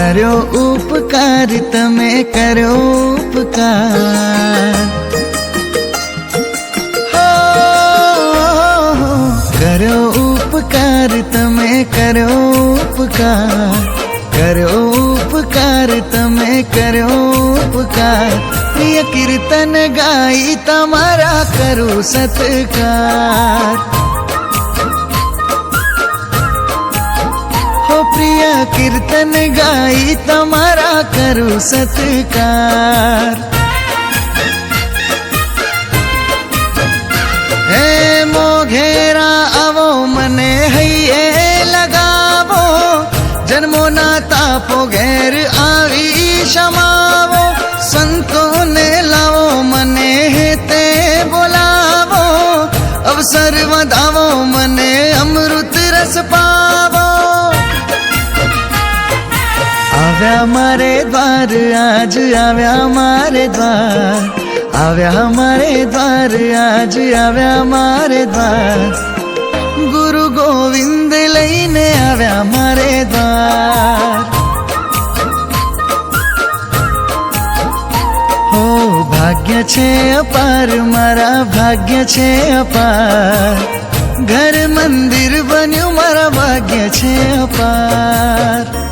कर्यो उपकार तमे कर्यो उपकार, हो कर्यो उपकार तमे कर्यो उपकार, कर्यो उपकार तमे कर्यो उपकार। प्रिय कीर्तन गाई तमारा करू सत्कार, हो प्रिय कीर्तन गाई तमारा करू सत्कार। हे मोघेरा आवो मने हइये लगावो, जन्मो ना तापो घेर आवी क्षमावो। संतों ने लावो मने हेते बोलावो, अवसर वधावो मने अमृत रस पावो। आव्या मारे द्वार आज आव्या मारे द्वार, आव्या मारे द्वार आज आव्या मारे द्वार। गुरु गोविंद लईने आव्या मारे द्वार। हो भाग्य छे अपार मारा भाग्य छे अपार, घर मंदिर बन्यु मारा भाग्य छे अपार।